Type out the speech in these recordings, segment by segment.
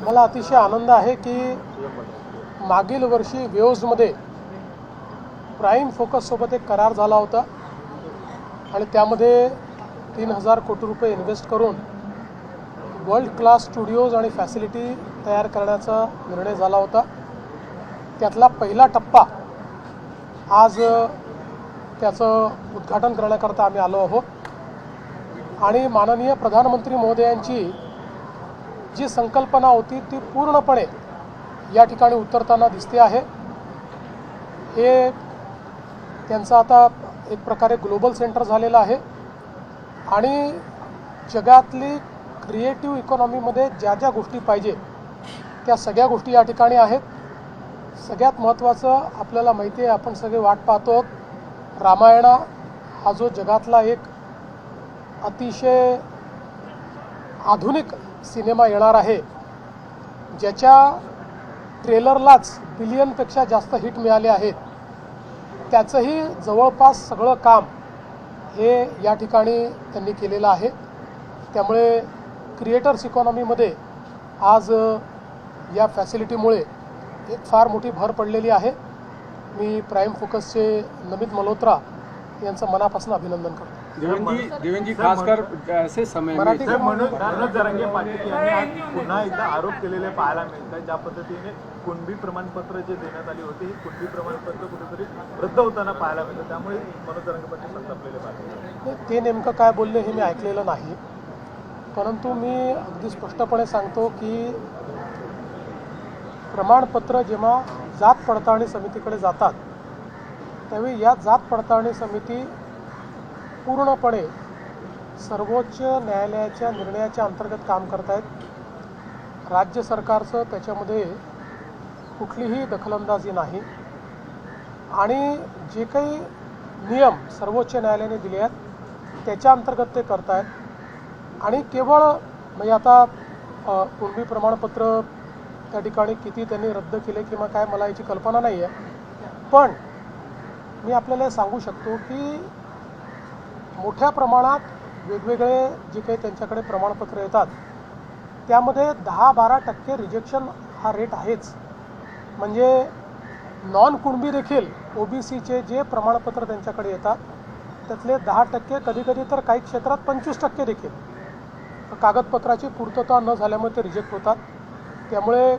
मला अतिशय आनंद आहे की मागील वर्षी वेव्समध्ये प्राईम फोकससोबत एक करार झाला होता आणि त्यामध्ये 3000 कोटी रुपये इन्व्हेस्ट करून वर्ल्ड क्लास स्टुडिओज आणि फॅसिलिटी तयार करण्याचा निर्णय झाला होता। त्यातला पहिला टप्पा आज त्याचं उद्घाटन करण्याकरता आम्ही आलो आहोत आणि माननीय प्रधानमंत्री महोदयांची जी संकल्पना होती ती पूर्णपणे या ठिकाणी उतरताना दिसते आहे। हे त्यांचं आता एक प्रकारे ग्लोबल सेंटर झालेलं आहे आणि जगातली क्रिएटिव्ह इकॉनॉमीमध्ये ज्या ज्या गोष्टी पाहिजे त्या सगळ्या गोष्टी या ठिकाणी आहेत। सगळ्यात महत्त्वाचं आपल्याला माहिती आहे, आपण सगळे वाट पाहतो, रामायणा हा जो जगातला एक अतिशय आधुनिक सिनेमा येणार आहे, ज्याच्या ट्रेलरलाच बिलियनपेक्षा जास्त हिट मिळाले आहेत, त्याचंही जवळपास सगळं काम हे या ठिकाणी त्यांनी केलेलं आहे। त्यामुळे क्रिएटर्स इकॉनॉमीमध्ये आज या फॅसिलिटीमुळे एक फार मोठी भर पडलेली आहे। मी प्राईम फोकसचे नमित मल्होत्रा यांचं मनापासून अभिनंदन करतो। देवेंजी खासकर ऐसे समय में मनोज जरांगे पाटील यांनी आज पुन्हा एकदा आरोप केलेले पाहायला मिळतात, ज्या पद्धतीने कुणबी प्रमाणपत्र जे देण्यात आली होती, ही कुणबी प्रमाणपत्र कुठेतरी रद्द होताना पाहायला मिळतं, त्यामुळे मनोज जरांगे पाटील संतापलेले पाहिजे। ते नेमकं काय बोलले हे मी ऐकलेलं नाही, परंतु मी अगदी स्पष्टपणे सांगतो की प्रमाणपत्र जेव्हा जात पडताळणी समितीकडे जातात त्यावेळी या जात पडताळणी समिती पूर्णपणे सर्वोच्च न्यायालयाच्या निर्णयाच्या अंतर्गत काम करत आहेत। राज्य सरकारचं त्याच्यामध्ये कुठलीही दखलंदाजी नाही आणि जे काही नियम सर्वोच्च न्यायालयाने दिले आहेत त्याच्या अंतर्गत ते करत आहेत आणि केवळ म्हणजे आता कुणबी प्रमाणपत्र त्या ठिकाणी किती त्यांनी रद्द केले किंवा काय मला याची कल्पना नाही आहे, पण मी आपल्याला सांगू शकतो की मोठ्या प्रमाणात वेगवेगळे जे काही त्यांच्याकडे प्रमाणपत्र येतात त्यामध्ये 10-12% रिजेक्शन हा रेट आहेच। म्हणजे नॉन कुणबी देखील OBCचे जे प्रमाणपत्र त्यांच्याकडे येतात त्यातले 10%, कधीकधी तर काही क्षेत्रात 25% देखील कागदपत्राची पूर्तता न झाल्यामुळे ते रिजेक्ट होतात। त्यामुळे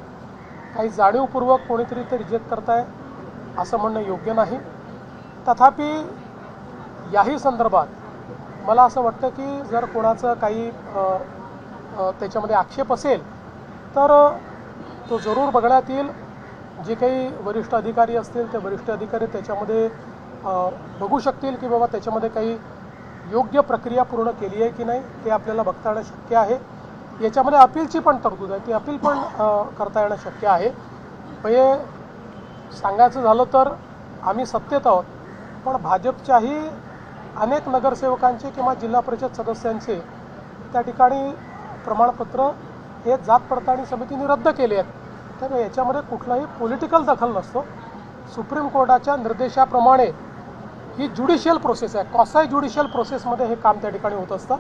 काही जाणीवपूर्वक कोणीतरी ते रिजेक्ट करताय असं म्हणणं योग्य नाही। तथापि याही संदर्भात मला असं वाटतं की जर कोणाचं काही त्याच्यामध्ये आक्षेप असेल तर तो जरूर बघण्यात येईल। जे काही वरिष्ठ अधिकारी असतील ते वरिष्ठ अधिकारी त्याच्यामध्ये बघू शकतील की बाबा त्याच्यामध्ये काही योग्य प्रक्रिया पूर्ण केली आहे की नाही ते आपल्याला बघता येणं शक्य आहे। याच्यामध्ये अपीलची पण तरतूद आहे, ती अपील पण करता येणं शक्य आहे। म्हणजे सांगायचं झालं तर आम्ही सत्तेत आहोत, पण भाजपच्याही अनेक नगरसेवकांचे किंवा जिल्हा परिषद सदस्यांचे त्या ठिकाणी प्रमाणपत्र हे जात पडताळणी समितीने रद्द केले आहेत। तर याच्यामध्ये कुठलाही पॉलिटिकल दखल नसतो। सुप्रीम कोर्टाच्या निर्देशाप्रमाणे ही ज्युडिशियल प्रोसेस आहे, कॉसाय ज्युडिशियल प्रोसेसमध्ये हे काम त्या ठिकाणी होत असतं।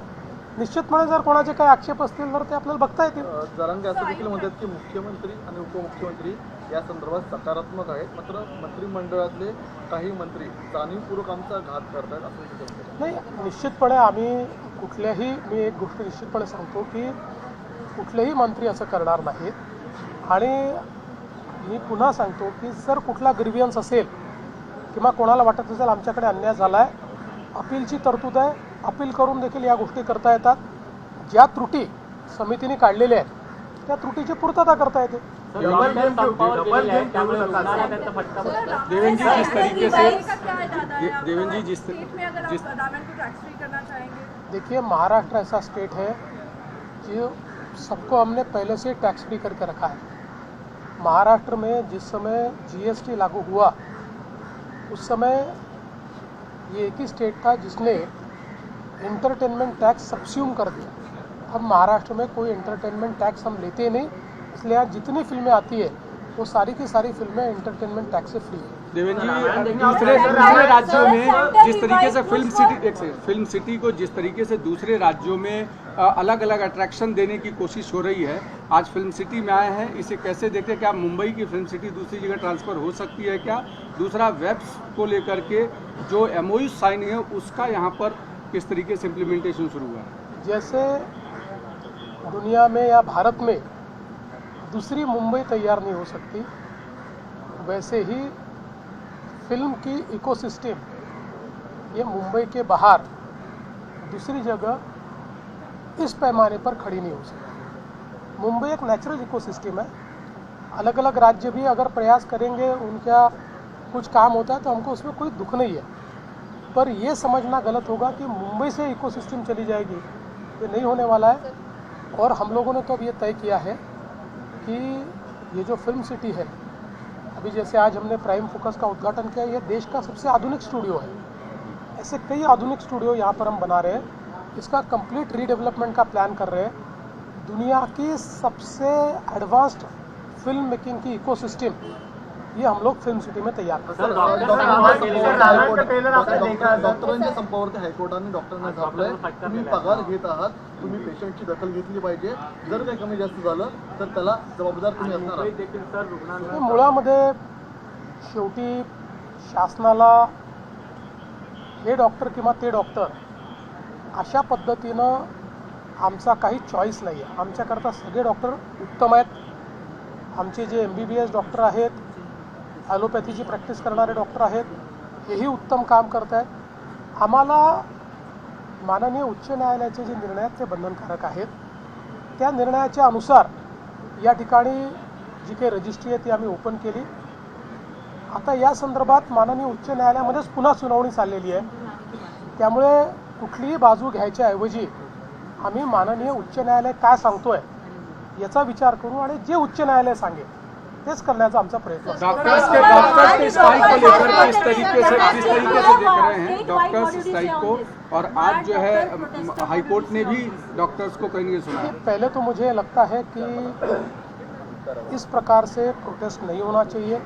निश्चितपणे जर कोणाचे काही आक्षेप असतील तर ते आपल्याला बघता येतील। जरांगे असं देखील म्हणतात की मुख्यमंत्री आणि उपमुख्यमंत्री या संदर्भात सकारात्मक आहेत, मात्र मंत्रिमंडळातले काही मंत्री जाणीवपूर्वक आमचा घात करतात असं नाही। निश्चितपणे आम्ही कुठल्याही, मी एक गोष्ट निश्चितपणे सांगतो की कुठलेही मंत्री असं करणार नाहीत आणि मी पुन्हा सांगतो की जर कुठला ग्रीव्हियन्स असेल किंवा कोणाला वाटत असेल आमच्याकडे अन्याय झाला आहे, अपीलची तरतूद आहे, अपील करून देखील या गोष्टी करता येतात। ज्या त्रुटी समितीने काढलेल्या आहेत त्या त्रुटीची पूर्तता करता येते। देखिए, महाराष्ट्र ऐसा स्टेट है जो सबको हमने पहले से टैक्स फ्री करके रखा है। महाराष्ट्र में जिस समय GST लागू हुआ उस समय ये एक ही स्टेट था जिसने एंटरटेनमेंट टैक्स सब्स्यूम कर दिया। अब महाराष्ट्र में कोई एंटरटेनमेंट टैक्स हम लेते नहीं, इसलिए आज जितनी फिल्में आती है वो सारी की सारी फिल्में एंटरटेनमेंट टैक्स से फ्री है। देवेंद्र जी, दूसरे राज्यों में जिस तरीके से फिल्म सिटी को जिस तरीके से दूसरे राज्यों में अलग अलग अट्रैक्शन देने की कोशिश हो रही है, आज फिल्म सिटी में आए हैं, इसे कैसे देखते हैं? क्या मुंबई की फिल्म सिटी दूसरी जगह ट्रांसफ़र हो सकती है क्या? दूसरा, वेब्स को लेकर के जो MOU साइन है उसका यहाँ पर किस तरीके से इम्प्लीमेंटेशन शुरू हुआ है? जैसे दुनिया में या भारत में दूसरी मुंबई तैयार नहीं हो सकती, वैसे ही फिल्म की इकोसिस्टम ये मुंबई के बाहर दूसरी जगह इस पैमाने पर खड़ी नहीं हो सकती। मुंबई एक नेचुरल इकोसिस्टम है। अलग अलग राज्य भी अगर प्रयास करेंगे, उनका कुछ काम होता है तो हमको उसमें कोई दुख नहीं है, पर ये समझना गलत होगा कि मुंबई से इकोसिस्टम चली जाएगी, ये नहीं होने वाला है। और हम लोगों ने तो अब ये तय किया है कि ये जो फिल्म सिटी है, अभी जैसे आज हमने प्राइम फोकस का उद्घाटन किया, ये देश का सबसे आधुनिक स्टूडियो है। ऐसे कई आधुनिक स्टूडियो यहाँ पर हम बना रहे हैं। इसका कंप्लीट रीडेवलपमेंट का प्लान कर रहे हैं। दुनिया की सबसे एडवांस्ड फिल्म मेकिंग की इकोसिस्टम ये हम लोग फिल्म सिटी में तैयार कर रहे हैं। डॉक्टरांच्या संपावरती हायकोर्टाने डॉक्टरांना झापलंय, तुम्ही पगार घेत आहात, तुम्ही पेशंटची दखल घेतली पाहिजे, जर काही कमी जास्त झालं तर त्याला जबाबदार तुम्ही असणार आहात. मुळामध्ये शेवटी शासनाला हे डॉक्टर किंवा ते डॉक्टर अशा पद्धतीनं आमचा काही चॉईस नाही आहे. आमच्याकरता सगळे डॉक्टर उत्तम आहेत. आमचे जे MBBS डॉक्टर आहेत, ॲलोपॅथीची प्रॅक्टिस करणारे डॉक्टर आहेत, हेही उत्तम काम करत आहेत. आम्हाला माननीय उच्च न्यायालयाचे जे निर्णय आहेत ते बंधनकारक आहेत. त्या निर्णयाच्या अनुसार या ठिकाणी जी काही रजिस्ट्री आहे ती आम्ही ओपन केली. आता या संदर्भात माननीय उच्च न्यायालयामध्येच पुन्हा सुनावणी चाललेली आहे. त्यामुळे कुठलीही बाजू घ्यायच्या ऐवजी आम्ही माननीय उच्च न्यायालय काय सांगतोय याचा विचार करू आणि जे उच्च न्यायालय सांगेल तेच करण्याचा आमचा प्रयत्न असेल. डॉक्टर्स के स्ट्राइक को लेकर किस तरीके से देख रहे हैं डॉक्टर्स स्ट्राइक को? और आज जो है हाईकोर्ट ने भी डॉक्टर्स को कहीं नहीं सुना. पहले तो मुझे लगता है कि इस प्रकार से प्रोटेस्ट नहीं होना चाहिए.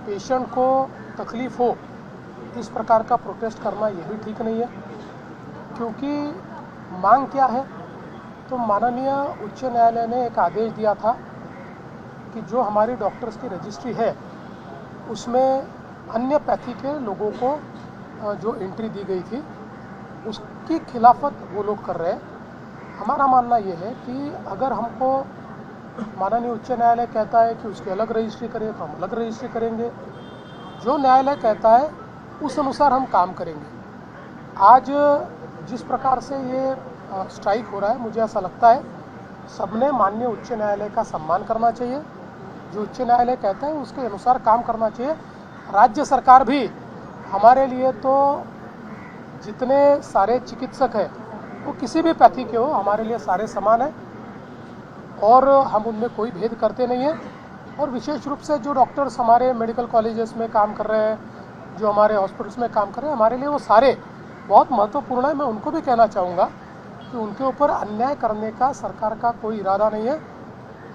पेशेंट को तकलीफ हो इस प्रकार का प्रोटेस्ट करना ये भी ठीक नहीं है, क्योंकि मांग क्या है? तो माननीय उच्च न्यायालय ने एक आदेश दिया था कि जो हमारी डॉक्टर्स की रजिस्ट्री है उसमें अन्य पैथी के लोगों को जो एंट्री दी गई थी उसकी खिलाफत वो लोग कर रहे हैं. हमारा मानना ये है कि अगर हमको माननीय उच्च न्यायालय कहता है कि उसकी अलग रजिस्ट्री करें तो हम अलग रजिस्ट्री करेंगे. जो न्यायालय कहता है उस अनुसार हम काम करेंगे. आज जिस प्रकार से ये स्ट्राइक हो रहा है, मुझे ऐसा लगता है सबने माननीय उच्च न्यायालय का सम्मान करना चाहिए. जो उच्च न्यायालय कहता है उसके अनुसार काम करना चाहिए. राज्य सरकार भी हमारे लिए तो जितने सारे चिकित्सक हैं वो किसी भी पैथी के हो, हमारे लिए सारे समान हैं और हम उनमें कोई भेद करते नहीं हैं. और विशेष रूप से जो डॉक्टर्स हमारे मेडिकल कॉलेजेस में काम कर रहे हैं, जो हमारे हॉस्पिटल्स में काम कर रहे हैं, हमारे लिए वो सारे बहुत महत्वपूर्ण है. मैं उनको भी कहना चाहूँगा कि उनके ऊपर अन्याय करने का सरकार का कोई इरादा नहीं है.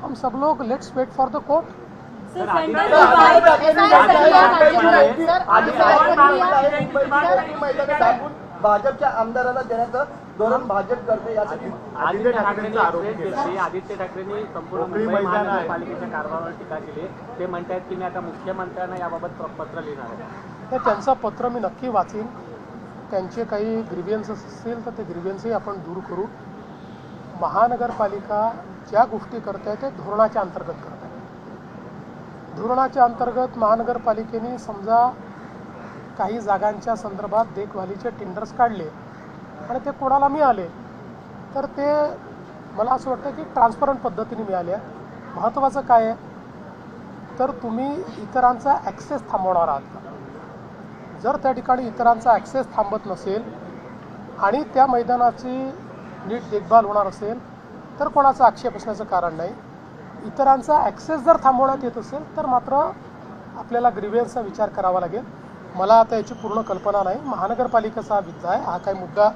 हम सब लोग let's wait for the court. भाजपच्या आमदाराला देण्याचं धोरण भाजप करते यासाठी आदित्य ठाकरेंचा आरोप केला. आदित्य ठाकरेंनी संपूर्ण मोकळी मुंबई मैदान आहे. महानगरपालिकेच्या कारभारावर टीका केली. ते म्हणतात की मी आता मुख्यमंत्र्यांना याबाबत पत्र लिहिणार आहे. तर त्यांचं पत्र मी नक्की वाचीन. त्यांचे काही ग्रीव्हियन्सेस असतील तर ते ग्रीव्हियन्सही आपण दूर करू. महानगरपालिका ज्या गोष्टी करत आहे ते धोरणाच्या अंतर्गत करत आहे. धोरणाच्या अंतर्गत महानगरपालिकेने समजा काही जागांच्या संदर्भात देखभालीचे टेंडर्स काढले आणि ते कोणाला मिळाले तर ते मला असं वाटतं की ट्रान्सपरंट पद्धतीने मिळाले. महत्त्वाचं काय आहे तर तुम्ही इतरांचा ॲक्सेस थांबवणार आहात का? जर त्या ठिकाणी इतरांचा ॲक्सेस थांबत नसेल आणि त्या मैदानाची नीट देखभाल होणार असेल तर कोणाचा आक्षेप असण्याचं कारण नाही. इतरांचा ॲक्सेस जर थांबवण्यात येत असेल तर मात्र आपल्याला ग्रीव्हियन्सचा विचार करावा लागेल. मला आता याची पूर्ण कल्पना नाही. महानगरपालिकेचा हा मुद्दा आहे, हा काही मुद्दा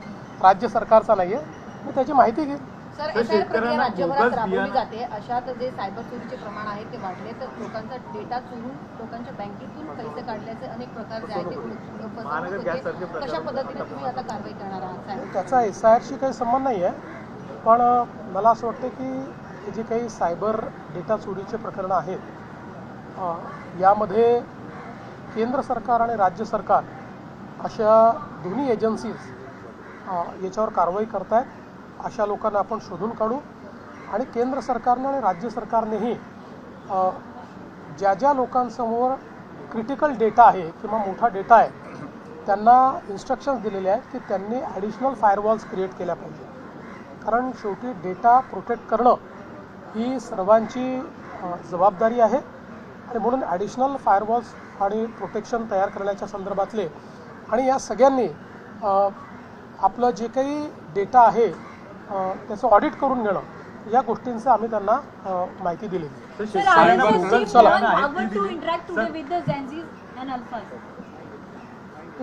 राज्य सरकारचा नाही आहे. मी त्याची माहिती घेईन. सर, SIR प्रक्रिया राज्यभरात राबवली जाते. अशात जे सायबर चोरीचे प्रमाण आहे ते वाढले, तर लोकांचा डेटा चोरून लोकांच्या बँकेतून पैसे काढल्याचे अनेक प्रकार जे आहेत ते फसवणूक होते. कशा पद्धतीने तुम्ही आता कारवाई करणार आहात? त्याचा SIRशी काही संबंध नाही आहे. पण मला असं वाटतं की हे जे काही सायबर डेटा चोरीचे प्रकरणं आहेत यामध्ये केंद्र सरकार आणि राज्य सरकार अशा दोन्ही एजन्सीज याच्यावर कारवाई करत आहेत. अशा लोकांना आपण शोधून काढू आणि केंद्र सरकारनं आणि राज्य सरकारनेही ज्या ज्या लोकांसमोर क्रिटिकल डेटा आहे किंवा मोठा डेटा आहे त्यांना इन्स्ट्रक्शन्स दिलेले आहेत की त्यांनी ॲडिशनल फायरवॉल्स क्रिएट केल्या पाहिजे. कारण शेवटी डेटा प्रोटेक्ट करणं ही सर्वांची जबाबदारी आहे आणि म्हणून ॲडिशनल फायरवॉल्स आणि प्रोटेक्शन तयार करण्याच्या संदर्भातले आणि या सगळ्यांनी आपलं जे काही डेटा आहे त्याचं ऑडिट करून घेणं या गोष्टींचं आम्ही त्यांना माहिती दिलेली आहे. Sir, RSS चला. power to interact today with the Gen Zs and Alphas.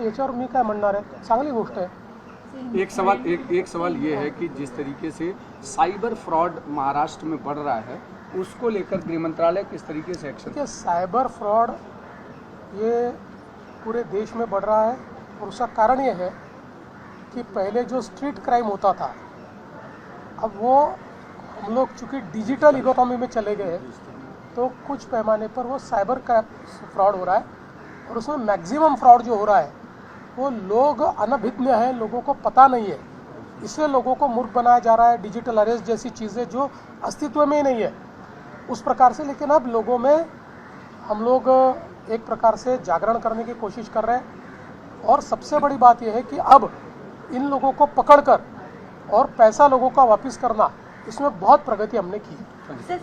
याच्यावर मी काय म्हणणार आहे, चांगली गोष्ट आहे. एक सवाल ये है कि जिस तरीके से साइबर फ्रॉड महाराष्ट्र में बढ़ रहा है उसको लेकर गृह मंत्रालय किस तरीके से एक्शन कि साइबर फ्रॉड ये पूरे देश में बढ़ रहा है और उसका कारण ये है कि पहले जो स्ट्रीट क्राइम होता था अब वो हम लोग चूँकि डिजिटल इकोनॉमी में चले गए तो कुछ पैमाने पर वो साइबर का फ्रॉड हो रहा है और उसमें मैक्सिमम फ्रॉड जो हो रहा है वो लोग अनभिज्ञ हैं, लोगों को पता नहीं है, इसलिए लोगों को मूर्ख बनाया जा रहा है. डिजिटल अरेस्ट जैसी चीज़ें जो अस्तित्व में ही नहीं है उस प्रकार से. लेकिन अब लोगों में हम लोग एक प्रकार से जागरण करने की कोशिश कर रहे हैं और सबसे बड़ी बात यह है कि अब इन लोगों को पकड़कर और पैसा लोगों का वापस करना, इसमें बहुत प्रगति हमने की है. Sir,